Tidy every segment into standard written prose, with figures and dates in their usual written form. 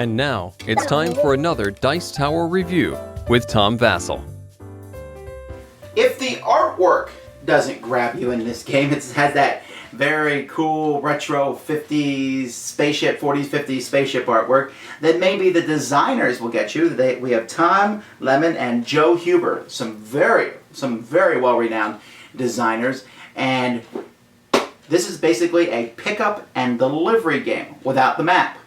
And now, it's time for another Dice Tower review with Tom Vasel. If the artwork doesn't grab you in this game, it has that very cool retro 50s spaceship, 40s, 50s spaceship artwork, then maybe the designers will get you. We have Tom Lemon and Joe Huber, some very well-renowned designers, and this is basically a pickup and delivery game without the map.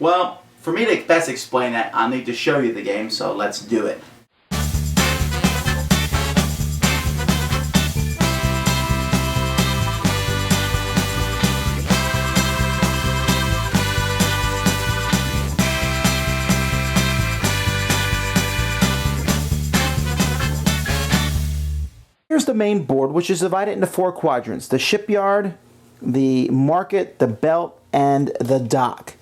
Well, for me to best explain that, I'll need to show you the game, so let's do it. Here's the main board, which is divided into 4 quadrants: the shipyard, the market, the belt, and the dock.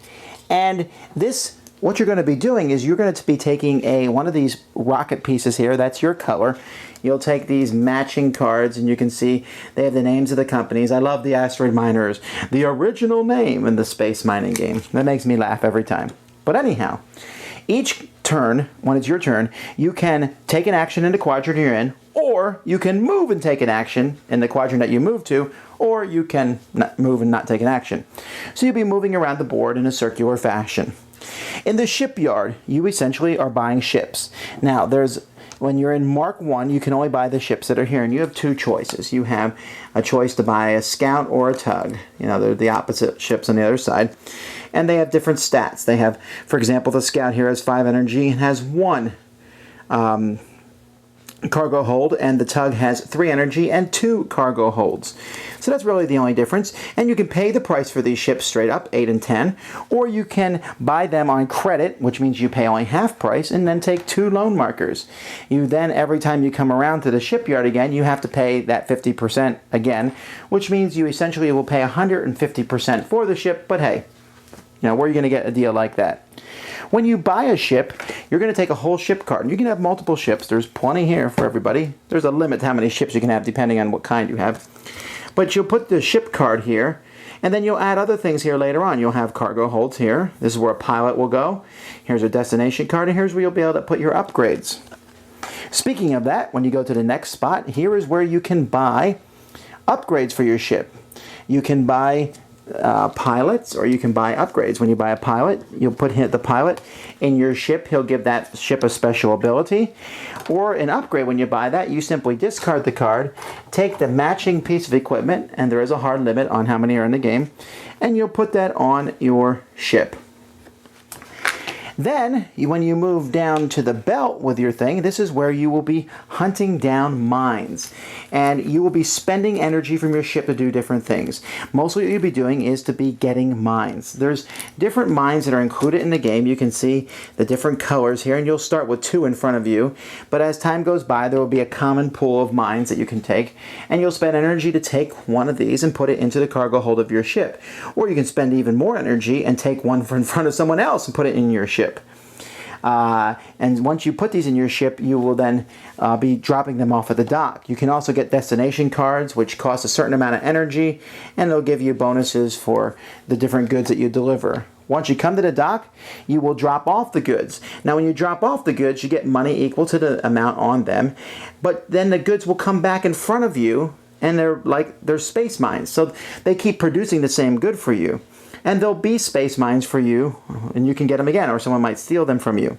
And this, what you're going to be doing is you're going to be taking one of these rocket pieces here. That's your color. You'll take these matching cards, and you can see they have the names of the companies. I love the asteroid miners, the original name in the space mining game. That makes me laugh every time. But anyhow, each turn, when it's your turn, you can take an action in the quadrant you're in, or you can move and take an action in the quadrant that you move to, or you can not move and not take an action. So you'll be moving around the board in a circular fashion. In the shipyard, you essentially are buying ships. Now, when you're in Mark 1, you can only buy the ships that are here, and you have 2 choices. You have a choice to buy a scout or a tug. You know, they're the opposite ships on the other side. And they have different stats. They have, for example, the scout here has 5 energy and has 1 cargo hold, and the tug has 3 energy and 2 cargo holds. So that's really the only difference. And you can pay the price for these ships straight up, 8 and 10, or you can buy them on credit, which means you pay only half price, and then take 2 loan markers. You then, every time you come around to the shipyard again, you have to pay that 50% again, which means you essentially will pay 150% for the ship, but hey, you know, where are you going to get a deal like that? When you buy a ship, you're going to take a whole ship card. And you can have multiple ships. There's plenty here for everybody. There's a limit to how many ships you can have depending on what kind you have. But you'll put the ship card here, and then you'll add other things here later on. You'll have cargo holds here. This is where a pilot will go. Here's a destination card, and here's where you'll be able to put your upgrades. Speaking of that, when you go to the next spot, here is where you can buy upgrades for your ship. You can buy pilots, or you can buy upgrades. When you buy a pilot, you'll put the pilot in your ship. He'll give that ship a special ability. Or an upgrade, when you buy that, you simply discard the card, take the matching piece of equipment, and there is a hard limit on how many are in the game, and you'll put that on your ship. Then, when you move down to the belt with your thing, this is where you will be hunting down mines. And you will be spending energy from your ship to do different things. Mostly what you'll be doing is to be getting mines. There's different mines that are included in the game. You can see the different colors here, and you'll start with 2 in front of you. But as time goes by, there will be a common pool of mines that you can take, and you'll spend energy to take one of these and put it into the cargo hold of your ship. Or you can spend even more energy and take one in front of someone else and put it in your ship. And once you put these in your ship, you will then be dropping them off at the dock. You can also get destination cards, which cost a certain amount of energy, and they'll give you bonuses for the different goods that you deliver. Once you come to the dock, you will drop off the goods. Now, when you drop off the goods, you get money equal to the amount on them, but then the goods will come back in front of you, and they're space mines. So they keep producing the same good for you. And there'll be space mines for you, and you can get them again, or someone might steal them from you.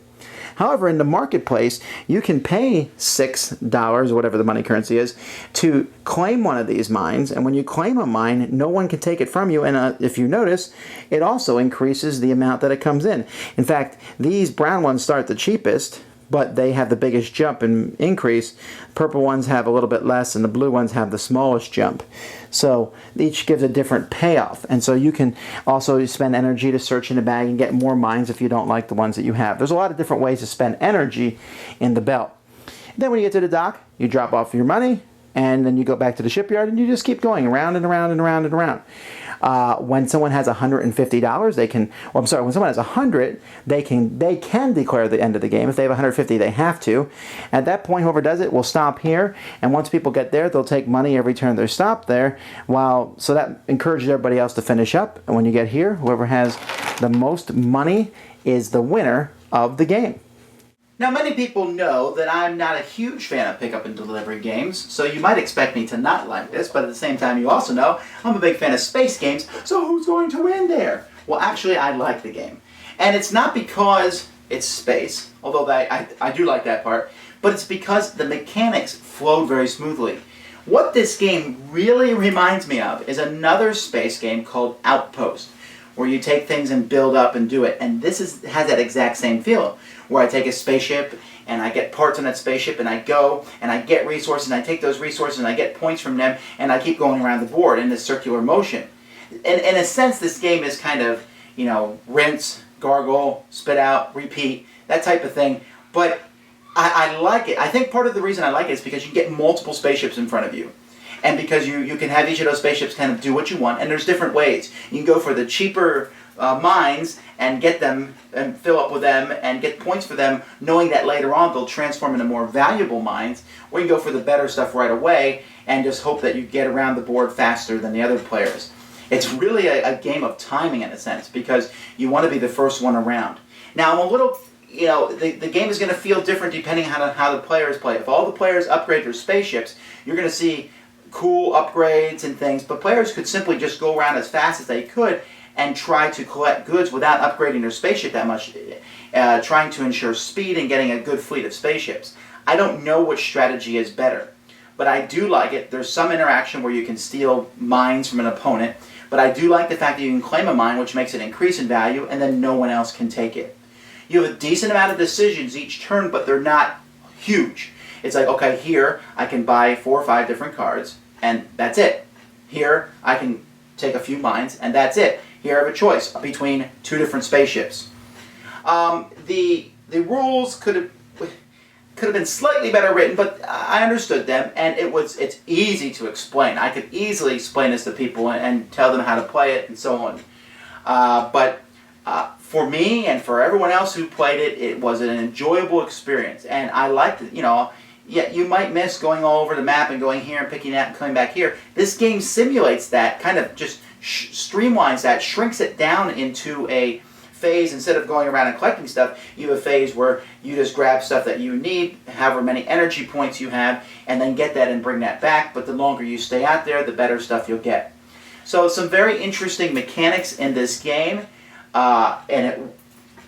However, in the marketplace, you can pay $6, whatever the money currency is, to claim one of these mines. And when you claim a mine, no one can take it from you. And if you notice, it also increases the amount that it comes in. In fact, these brown ones start the cheapest, but they have the biggest jump and increase. Purple ones have a little bit less, and the blue ones have the smallest jump. So each gives a different payoff. And so you can also spend energy to search in the bag and get more mines if you don't like the ones that you have. There's a lot of different ways to spend energy in the belt. Then when you get to the dock, you drop off your money, and then you go back to the shipyard, and you just keep going around and around and around and around. When someone has $150, they can, or I'm sorry, when someone has 100, they can declare the end of the game. If they have 150, they have to. At that point, whoever does it will stop here, and once people get there, they'll take money every turn they're stopped there. So that encourages everybody else to finish up. And when you get here, whoever has The most money is the winner of the game. Now, many people know that I'm not a huge fan of pickup and delivery games, so you might expect me to not like this, but at the same time, you also know I'm a big fan of space games, so who's going to win there? Well, actually, I like the game. And it's not because it's space, although I do like that part, but it's because the mechanics flowed very smoothly. What this game really reminds me of is another space game called Outpost, where you take things and build up and do it. And this has that exact same feel, where I take a spaceship and I get parts on that spaceship and I go and I get resources and I take those resources and I get points from them and I keep going around the board in this circular motion. In a sense, this game is kind of, rinse, gargle, spit out, repeat, that type of thing. But I like it. I think part of the reason I like it is because you get multiple spaceships in front of you. And because you can have each of those spaceships kind of do what you want. And there's different ways. You can go for the cheaper mines and get them and fill up with them and get points for them, knowing that later on they'll transform into more valuable mines. Or you can go for the better stuff right away and just hope that you get around the board faster than the other players. It's really a game of timing in a sense, because you want to be the first one around. Now, I'm a little, the game is going to feel different depending on how the players play. If all the players upgrade their spaceships, you're going to see cool upgrades and things, but players could simply just go around as fast as they could and try to collect goods without upgrading their spaceship that much, trying to ensure speed and getting a good fleet of spaceships. I don't know which strategy is better, but I do like it. There's some interaction where you can steal mines from an opponent, but I do like the fact that you can claim a mine, which makes it increase in value, and then no one else can take it. You have a decent amount of decisions each turn, but they're not huge. It's like, okay, here I can buy 4 or 5 different cards, and that's it. Here I can take a few mines, and that's it. Here I have a choice between 2 different spaceships. The rules could have been slightly better written, but I understood them, and it's easy to explain. I could easily explain this to people and tell them how to play it and so on. But for me and for everyone else who played it, it was an enjoyable experience, and I liked it. Yeah, you might miss going all over the map and going here and picking that and coming back here. This game simulates that, kind of just streamlines that, shrinks it down into a phase. Instead of going around and collecting stuff, you have a phase where you just grab stuff that you need, however many energy points you have, and then get that and bring that back. But the longer you stay out there, the better stuff you'll get. So some very interesting mechanics in this game, and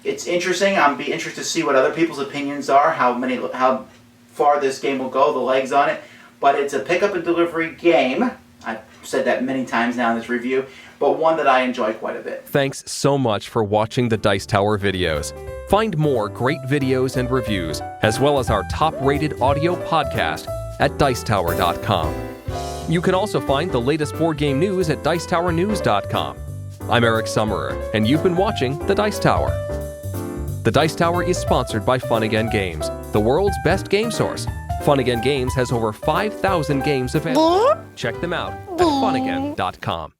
it's interesting. I'll be interested to see what other people's opinions are, how far this game will go, the legs on it. But it's a pickup and delivery game. I've said that many times now in this review, but one that I enjoy quite a bit. Thanks so much for watching the Dice Tower videos. Find more great videos and reviews, as well as our top-rated audio podcast at Dicetower.com. You can also find the latest board game news at Dicetowernews.com. I'm Eric Summerer, and you've been watching The Dice Tower. The Dice Tower is sponsored by Fun Again Games, the world's best game source. Fun Again Games has over 5,000 games available. Check them out at funagain.com.